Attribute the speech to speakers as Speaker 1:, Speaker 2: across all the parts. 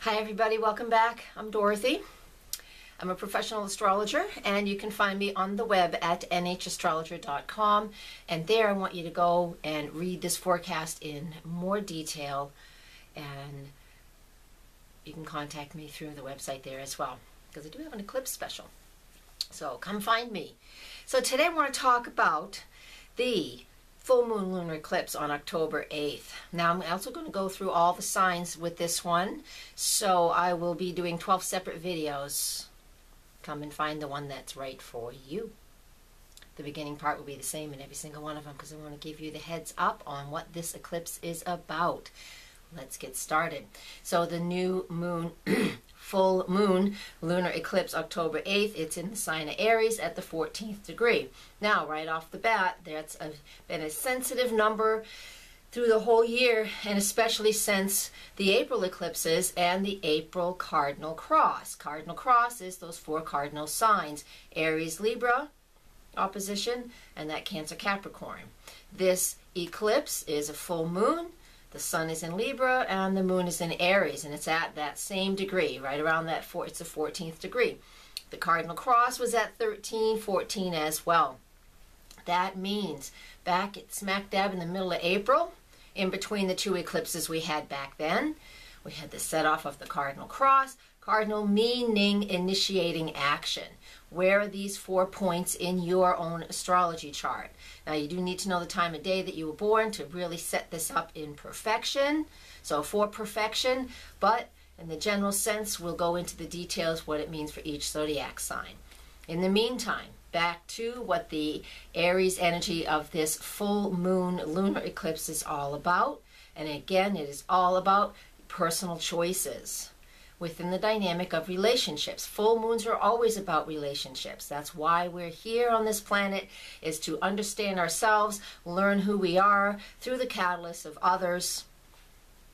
Speaker 1: Hi everybody, welcome back. I'm Dorothy. I'm a professional astrologer and you can find me on the web at nhastrologer.com, and there I want you to go and read this forecast in more detail, and you can contact me through the website there as well, because I do have an eclipse special. So come find me. So today I want to talk about the full moon lunar eclipse on October 8th. Now I'm also going to go through all the signs with this one, so I will be doing 12 separate videos. Come and find the one that's right for you. The beginning part will be the same in every single one of them, because I want to give you the heads up on what this eclipse is about. Let's get started. So the new moon full moon lunar eclipse October 8th, it's in the sign of Aries at the 14th degree. Now right off the bat, that's been a sensitive number through the whole year, and especially since the April eclipses and the April cardinal cross. Cardinal cross is those four cardinal signs: Aries, Libra opposition, and that Cancer, Capricorn. This eclipse is a full moon. The sun is in Libra and the moon is in Aries, and it's at that same degree, right around that it's the 14th degree. The cardinal cross was at 13-14 as well. That means back at smack dab in the middle of April, in between the two eclipses we had back then, we had the set off of the cardinal cross. Cardinal meaning initiating action. Where are these 4 points in your own astrology chart? Now you do need to know the time of day that you were born to really set this up in perfection. So for perfection, but in the general sense, we'll go into the details what it means for each zodiac sign. In the meantime, back to what the Aries energy of this full moon lunar eclipse is all about. And again, it is all about personal choices within the dynamic of relationships. Full moons are always about relationships. That's why we're here on this planet, is to understand ourselves, learn who we are through the catalyst of others,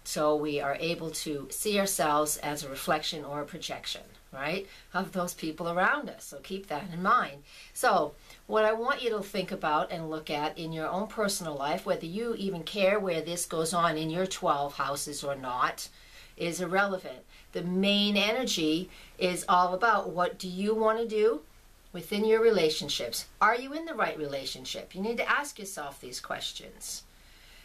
Speaker 1: so we are able to see ourselves as a reflection or a projection, right, of those people around us. So keep that in mind. So what I want you to think about and look at in your own personal life, whether you even care where this goes on in your 12 houses or not, is irrelevant. The main energy is all about what do you want to do within your relationships. Are you in the right relationship? You need to ask yourself these questions.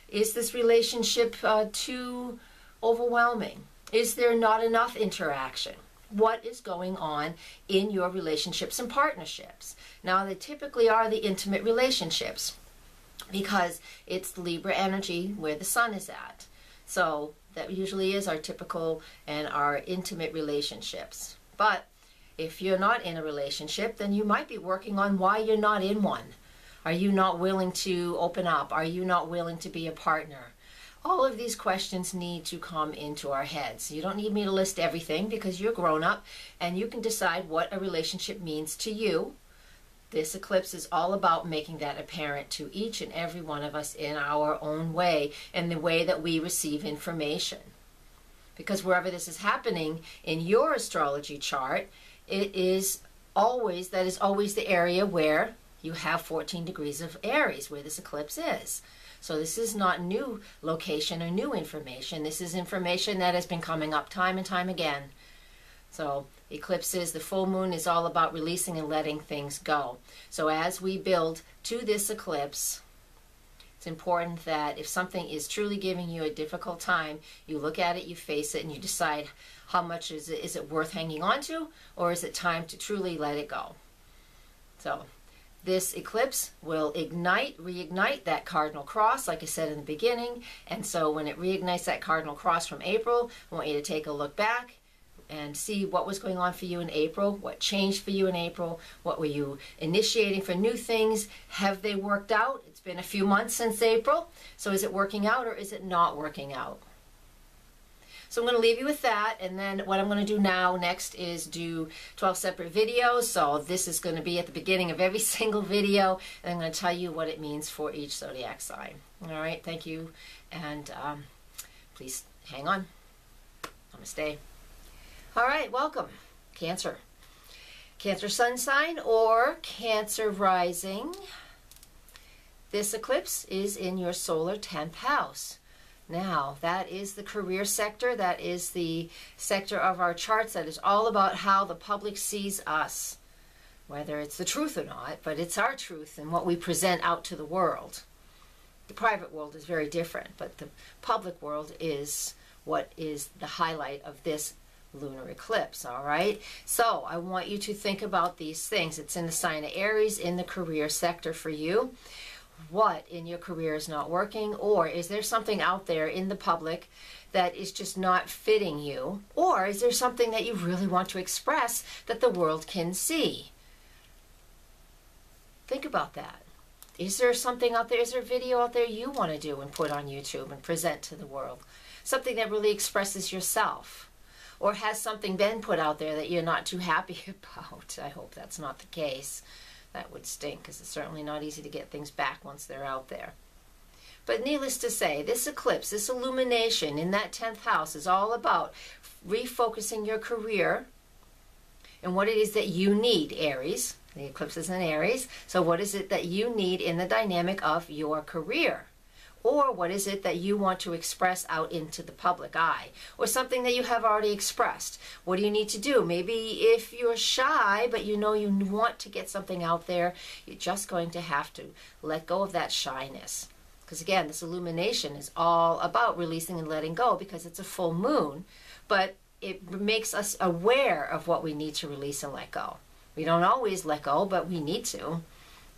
Speaker 1: Is this relationship too overwhelming? Is there not enough interaction? What is going on in your relationships and partnerships? Now, they typically are the intimate relationships, because it's the Libra energy where the sun is at. So that usually is our typical and our intimate relationships. But if you're not in a relationship, then you might be working on why you're not in one. Are you not willing to open up? Are you not willing to be a partner? All of these questions need to come into our heads. You don't need me to list everything, because you're grown up and you can decide what a relationship means to you. This eclipse is all about making that apparent to each and every one of us in our own way, and the way that we receive information. Because wherever this is happening in your astrology chart, that is always the area where you have 14 degrees of Aries, where this eclipse is. So this is not new location or new information. This is information that has been coming up time and time again. So eclipses, the full moon is all about releasing and letting things go. So as we build to this eclipse, it's important that if something is truly giving you a difficult time, you look at it, you face it, and you decide how much is it worth hanging on to, or is it time to truly let it go. So this eclipse will reignite that cardinal cross, like I said in the beginning. And so when it reignites that cardinal cross from April, I want you to take a look back and see what was going on for you in April, what changed for you in April, what were you initiating for new things, have they worked out? It's been a few months since April, so is it working out or is it not working out? So I'm going to leave you with that, and then what I'm going to do next is do 12 separate videos. So this is going to be at the beginning of every single video, and I'm going to tell you what it means for each zodiac sign. All right, thank you, and please hang on. Namaste. All right, welcome. Cancer. Cancer sun sign or Cancer rising. This eclipse is in your solar 10th house. Now, that is the career sector. That is the sector of our charts that is all about how the public sees us. Whether it's the truth or not, but it's our truth and what we present out to the world. The private world is very different, but the public world is what is the highlight of this lunar eclipse, all right? So I want you to think about these things. It's in the sign of Aries in the career sector for you. What in your career is not working, or is there something out there in the public that is just not fitting you, or is there something that you really want to express that the world can see? Think about that. Is there something out there, is there a video out there you want to do and put on YouTube and present to the world? Something that really expresses yourself. Or has something been put out there that you're not too happy about? I hope that's not the case. That would stink, because it's certainly not easy to get things back once they're out there. But needless to say, this eclipse, this illumination in that 10th house is all about refocusing your career and what it is that you need, Aries. The eclipse is in Aries. So what is it that you need in the dynamic of your career? Or what is it that you want to express out into the public eye? Or something that you have already expressed. What do you need to do? Maybe if you're shy, but you know you want to get something out there, you're just going to have to let go of that shyness. Because again, this illumination is all about releasing and letting go, because it's a full moon. But it makes us aware of what we need to release and let go. We don't always let go, but we need to.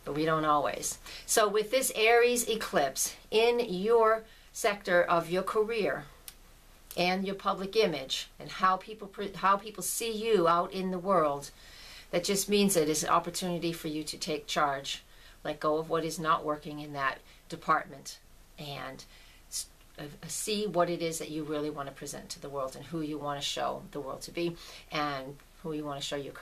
Speaker 1: But we don't always. So with this Aries eclipse in your sector of your career and your public image and how people see you out in the world, that just means it is an opportunity for you to take charge, let go of what is not working in that department, and see what it is that you really want to present to the world and who you want to show the world to be, and who you want to show your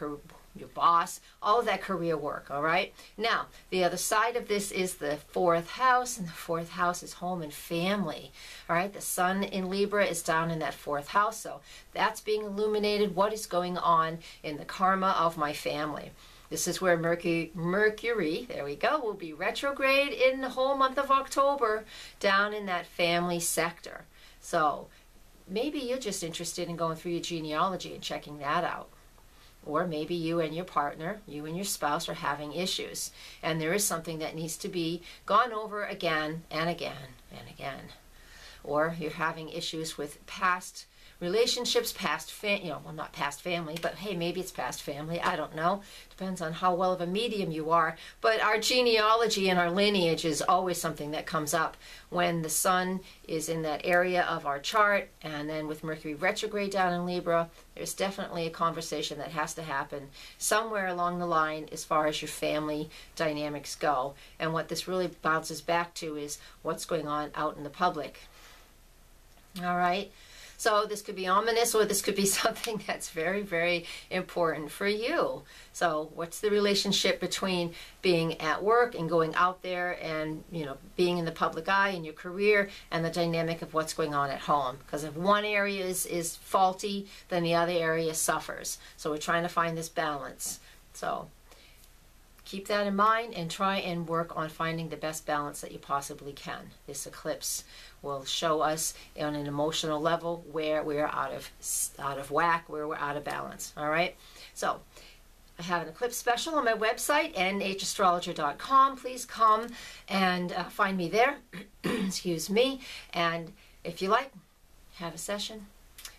Speaker 1: boss, all of that career work, all right? Now, the other side of this is the 4th house, and the 4th house is home and family, all right? The sun in Libra is down in that 4th house, so that's being illuminated. What is going on in the karma of my family? This is where Mercury, there we go, will be retrograde in the whole month of October, down in that family sector. So maybe you're just interested in going through your genealogy and checking that out. Or maybe you and your partner, you and your spouse are having issues, and there is something that needs to be gone over again and again and again. Or you're having issues with past relationships, well, not past family, but hey, maybe it's past family, I don't know. Depends on how well of a medium you are. But our genealogy and our lineage is always something that comes up when the sun is in that area of our chart, and then with Mercury retrograde down in Libra, there's definitely a conversation that has to happen somewhere along the line as far as your family dynamics go. And what this really bounces back to is what's going on out in the public. All right? So this could be ominous, or this could be something that's very, very important for you. So what's the relationship between being at work and going out there and, you know, being in the public eye in your career, and the dynamic of what's going on at home? Because if one area is faulty, then the other area suffers. So we're trying to find this balance. So keep that in mind and try and work on finding the best balance that you possibly can. This eclipse will show us on an emotional level where we're out of whack, where we're out of balance. All right? So I have an eclipse special on my website, nhastrologer.com. Please come and find me there. Excuse me. And if you like, have a session.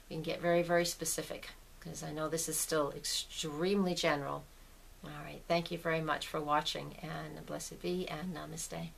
Speaker 1: We can get very, very specific, because I know this is still extremely general. All right. Thank you very much for watching, and blessed be, and namaste.